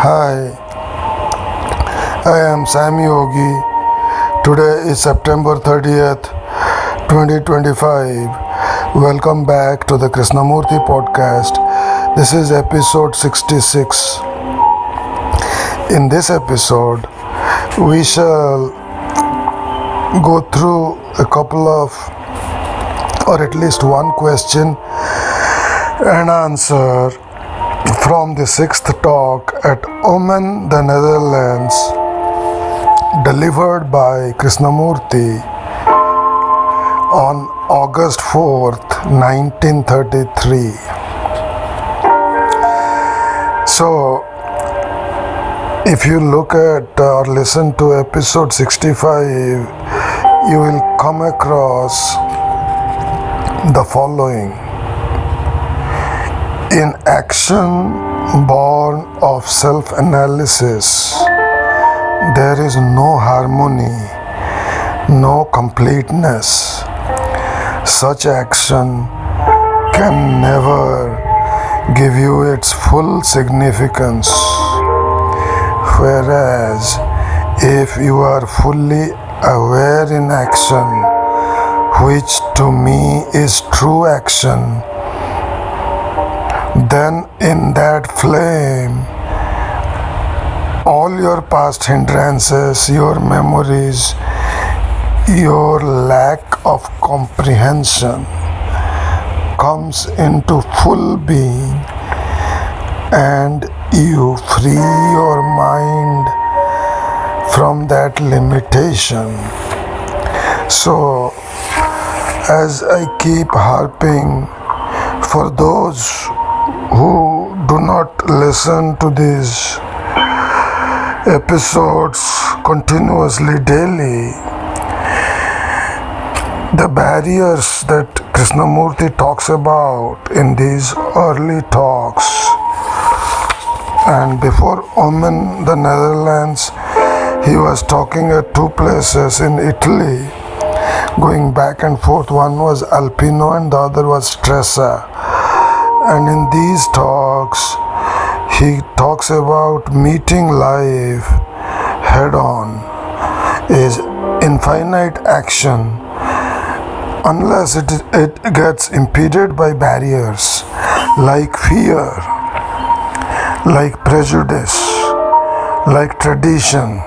Hi, I am samyogi. Today is September 30th, 2025. Welcome back to the Krishnamurti podcast. This is episode 66. In this episode, we shall go through a couple of, or at least one question and answer from the sixth talk at Ommen, the Netherlands, delivered by Krishnamurti on August 4th, 1933. So, if you look at or listen to episode 65, you will come across the following. In action born of self-analysis, there is no harmony, no completeness. Such action can never give you its full significance. Whereas, if you are fully aware in action, which to me is true action, then in that flame, all your past hindrances, your memories, your lack of comprehension comes into full being, and you free your mind from that limitation. So, as I keep harping, for those who do not listen to these episodes continuously daily, the barriers that Krishnamurti talks about in these early talks, and before Ommen, the Netherlands, he was talking at two places in Italy, going back and forth. One was Alpino and the other was Stresa. And in these talks, he talks about meeting life head on is infinite action unless it gets impeded by barriers like fear, like prejudice, like tradition,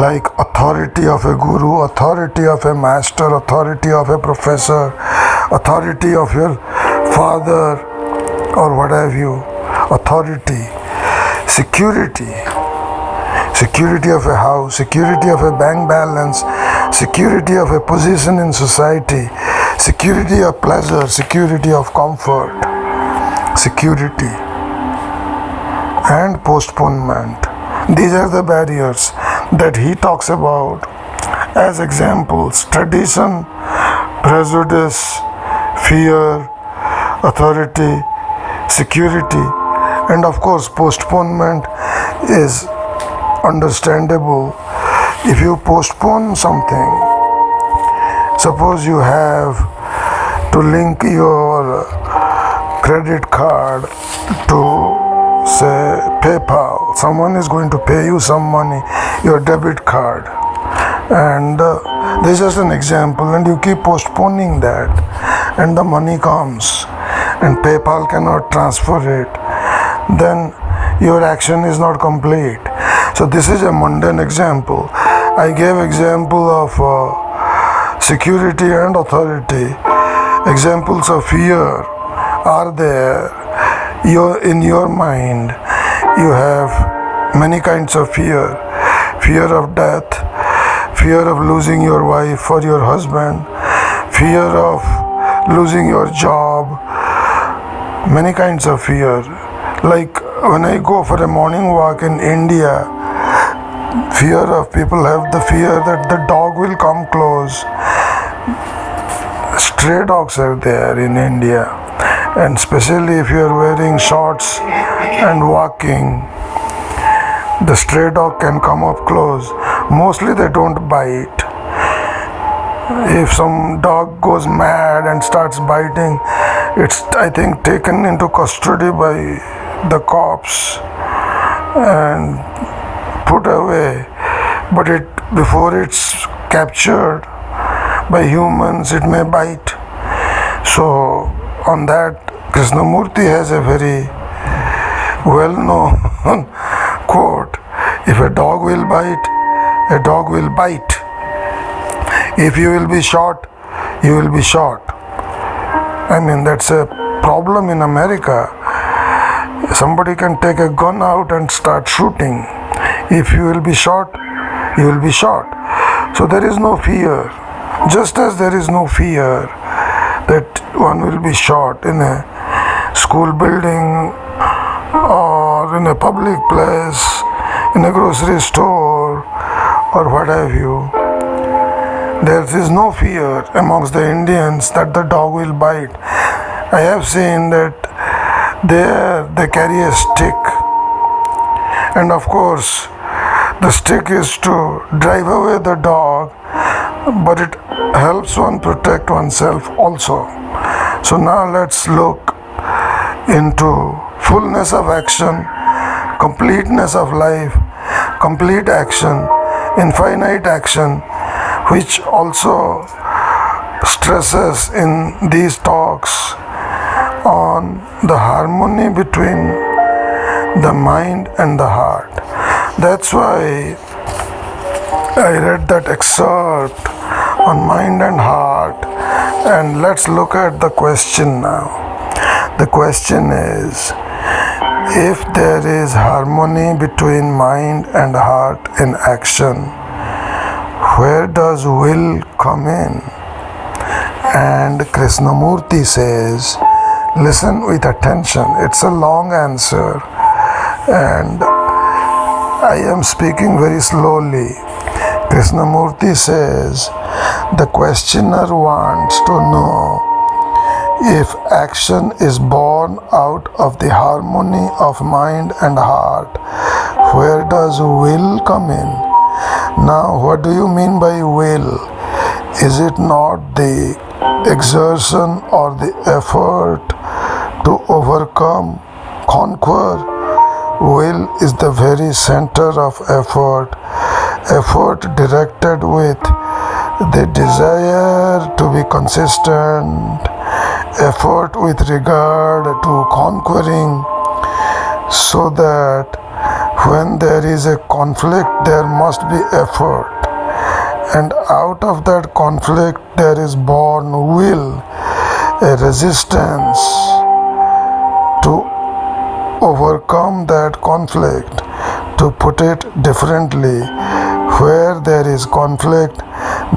like authority of a guru, authority of a master, authority of a professor, authority of your father or what have you, authority, security of a house, security of a bank balance, security of a position in society, security of pleasure, security of comfort, security and postponement. These are the barriers that he talks about as examples: tradition, prejudice, fear, authority, security, and of course postponement is understandable. If you postpone something, suppose you have to link your credit card to, say, PayPal. Someone is going to pay you some money, your debit card, and this is just an example, and you keep postponing that, and the money comes and PayPal cannot transfer it, then your action is not complete. So this is a mundane example. I gave example of security and authority. Examples of fear are there. In your mind, you have many kinds of fear. Fear of death, fear of losing your wife or your husband, fear of losing your job, many kinds of fear. Like when I go for a morning walk in India, fear of people have the fear that the dog will come close. Stray dogs are there in India, and especially if you are wearing shorts and walking, the stray dog can come up close. Mostly they don't bite. If some dog goes mad and starts biting, it's, I think, taken into custody by the cops and put away, but before it's captured by humans, it may bite. So on that, Krishnamurti has a very well-known quote: if a dog will bite, a dog will bite. If you will be shot, you will be shot. I mean, that's a problem in America. Somebody can take a gun out and start shooting. If you will be shot, you will be shot. So there is no fear. Just as there is no fear that one will be shot in a school building or in a public place, in a grocery store or what have you. There is no fear amongst the Indians that the dog will bite. I have seen that there they carry a stick, and of course the stick is to drive away the dog, but it helps one protect oneself also. So now let's look into fullness of action, completeness of life, complete action, infinite action, which also stresses in these talks on the harmony between the mind and the heart. That's why I read that excerpt on mind and heart, and let's look at the question now. The question is, if there is harmony between mind and heart in action, where does will come in? And Krishnamurti says, listen with attention. It's a long answer, and I am speaking very slowly. Krishnamurti says, the questioner wants to know if action is born out of the harmony of mind and heart, where does will come in? Now, what do you mean by will? Is it not the exertion or the effort to overcome, conquer? Will is the very center of effort directed with the desire to be consistent, effort with regard to conquering, so that when there is a conflict, there must be effort, and out of that conflict there is born will, a resistance to overcome that conflict. To put it differently, where there is conflict,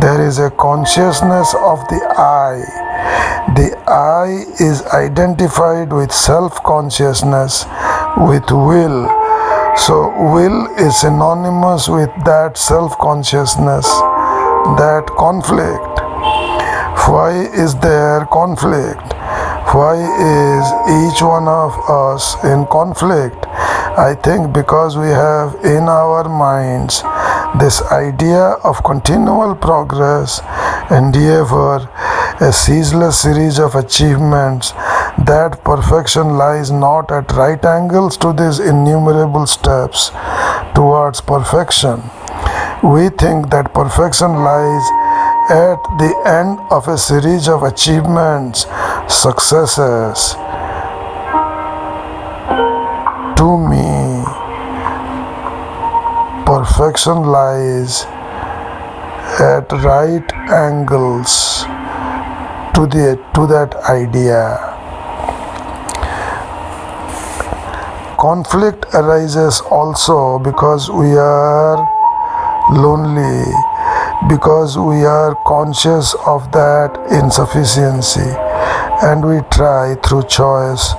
there is a consciousness of the I. The I is identified with self-consciousness, with will. So will is synonymous with that self-consciousness, that conflict. Why is there conflict? Why is each one of us in conflict? I think because we have in our minds this idea of continual progress, endeavor, a ceaseless series of achievements, that perfection lies not at right angles to these innumerable steps towards perfection. We think that perfection lies at the end of a series of achievements, successes. To me, perfection lies at right angles to that idea. Conflict arises also because we are lonely, because we are conscious of that insufficiency, and we try through choice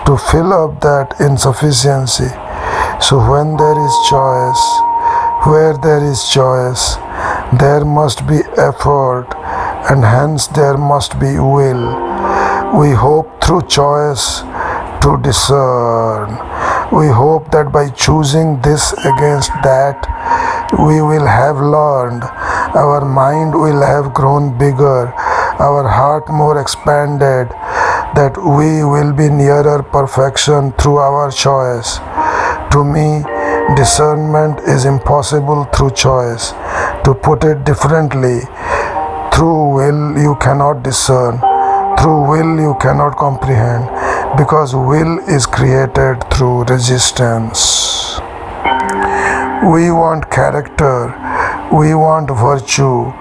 to fill up that insufficiency. So when there is choice, where there is choice, there must be effort, and hence there must be will. We hope through choice to discern. We hope that by choosing this against that, we will have learned, our mind will have grown bigger, our heart more expanded, that we will be nearer perfection through our choice. To me, Discernment is impossible through choice. To put it differently, through will you cannot discern, through will you cannot comprehend, because will is created through resistance. We want character, we want virtue,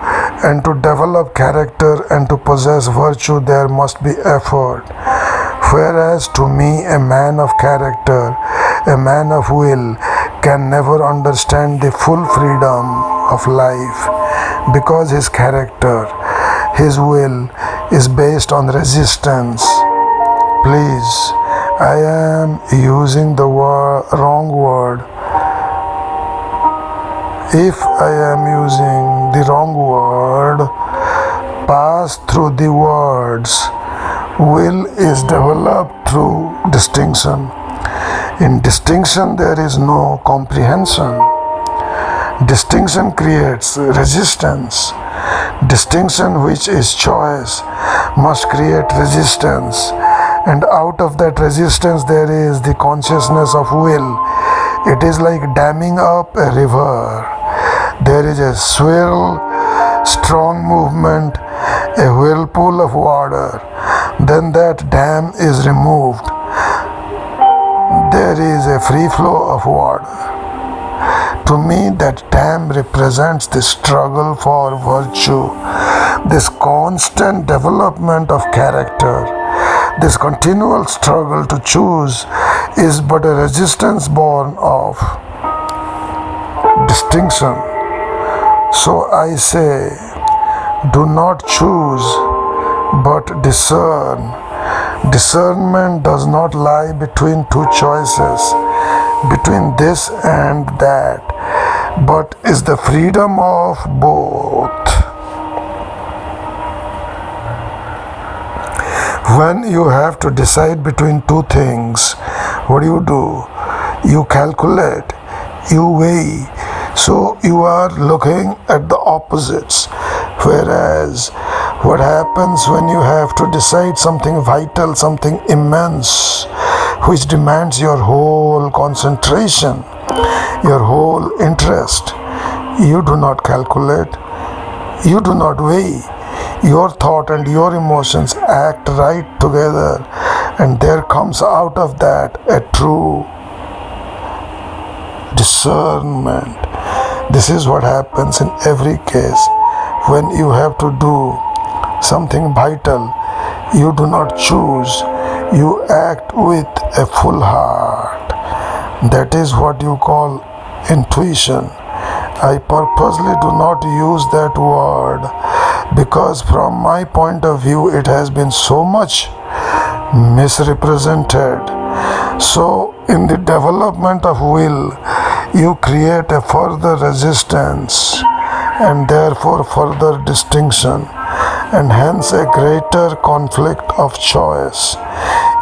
and to develop character and to possess virtue there must be effort. Whereas to me a man of character, a man of will, can never understand the full freedom of life because his character, his will is based on resistance. Please, I am using the wrong word. If I am using the wrong word, pass through the words. Will is developed through distinction. In distinction, there is no comprehension. Distinction creates resistance. Distinction, which is choice, must create resistance. And out of that resistance, there is the consciousness of will. It is like damming up a river. There is a swirl, strong movement, a whirlpool of water. Then that dam is removed. There is a free flow of water. To me, that dam represents the struggle for virtue, this constant development of character, this continual struggle to choose is but a resistance born of distinction. So I say, do not choose, but discern. Discernment does not lie between two choices, between this and that, but is the freedom of both. When you have to decide between two things, what do? You calculate, you weigh. So you are looking at the opposites. Whereas what happens when you have to decide something vital, something immense, which demands your whole concentration, your whole interest, you do not calculate, you do not weigh. Your thought and your emotions act right together, and there comes out of that a true discernment. This is what happens in every case. When you have to do something vital, you do not choose, you act with a full heart. That is what you call intuition. I purposely do not use that word because from my point of view it has been so much misrepresented. So in the development of will, you create a further resistance and therefore further distinction and hence a greater conflict of choice.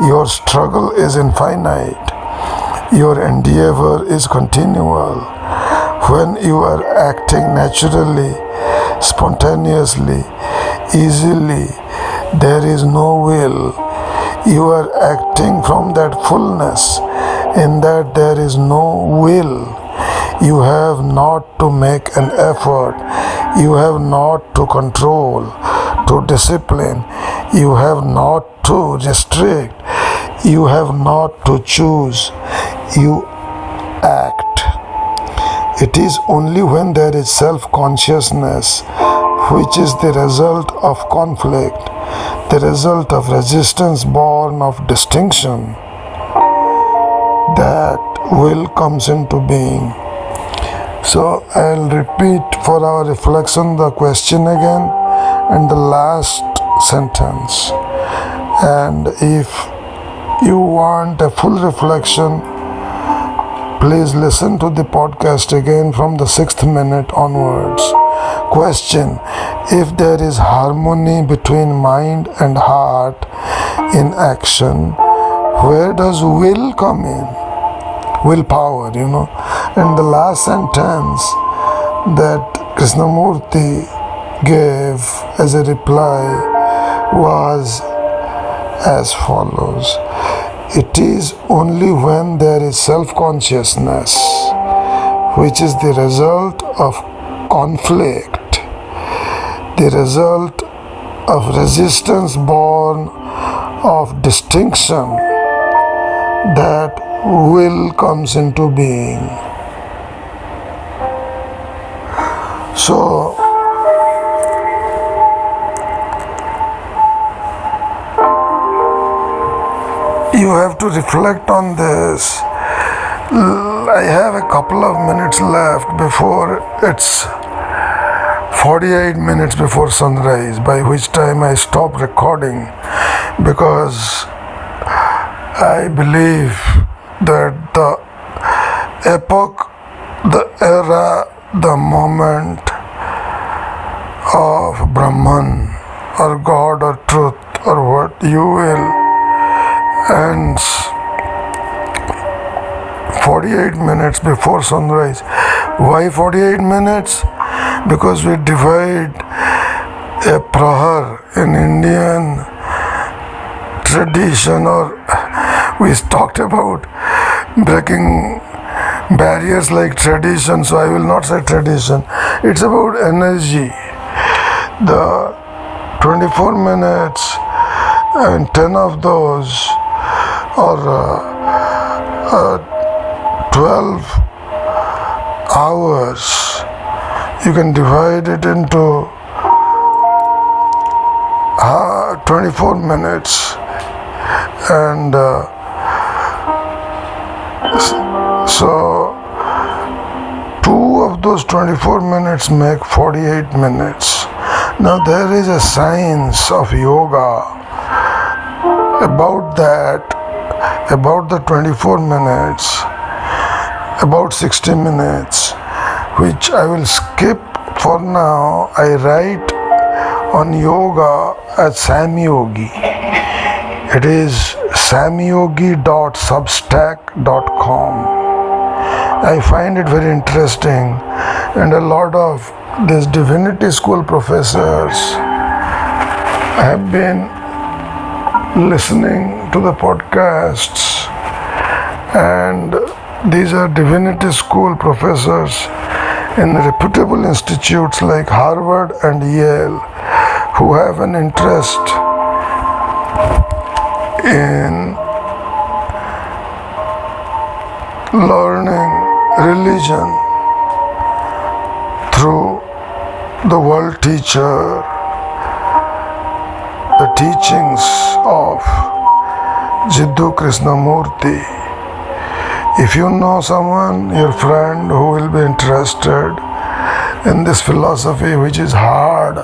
Your struggle is infinite. Your endeavor is continual. When you are acting naturally, spontaneously, easily, there is no will. You are acting from that fullness, in that there is no will. You have not to make an effort. You have not to control, to discipline. You have not to restrict. You have not to choose. You act. It is only when there is self-consciousness, which is the result of conflict, the result of resistance born of distinction, that will comes into being. So I'll repeat for our reflection the question again and the last sentence. And if you want a full reflection, please listen to the podcast again from the 6th minute onwards. Question: if there is harmony between mind and heart in action, where does will come in? Willpower, And the last sentence that Krishnamurti gave as a reply was as follows: it is only when there is self-consciousness which is the result of conflict, the result of resistance born of distinction, that will comes into being. So, you have to reflect on this. I have a couple of minutes left before it's 48 minutes before sunrise, by which time I stop recording, because I believe that the epoch, the era, the moment of Brahman or God or truth or what you will ends 48 minutes before sunrise. Why 48 minutes? Because we divide a prahar in Indian tradition, or we talked about breaking barriers like tradition, so I will not say tradition. It's about energy. The 24 minutes and 10 of those, or 12 hours, you can divide it into 24 minutes, and so 2 of those 24 minutes make 48 minutes. Now there is a science of yoga about that, about the 24 minutes, about 60 minutes, which I will skip for now. I write on yoga as samyogi. It is samyogi.substack.com. I find it very interesting, and a lot of these divinity school professors have been listening to the podcasts, and these are divinity school professors in reputable institutes like Harvard and Yale, who have an interest in learning religion through the world teacher, the teachings of jkrishnamurti. If you know someone, your friend, who will be interested in this philosophy, which is hard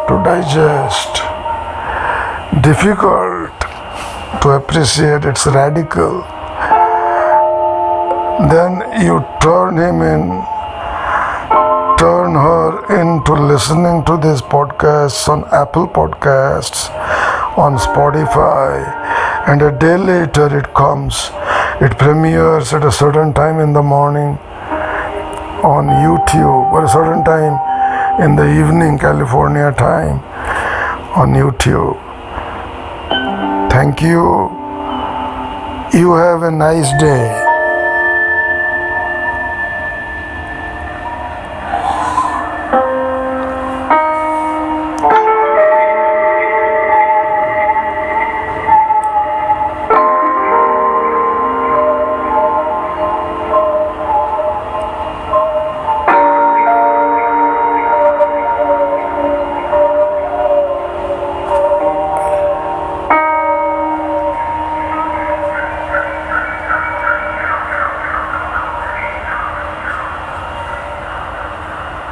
to digest, difficult to appreciate, it's radical, then you turn her into listening to these podcasts on Apple Podcasts, on Spotify, and a day later it premieres at a certain time in the morning on YouTube, or a certain time in the evening, California time, on YouTube. Thank you. You have a nice day.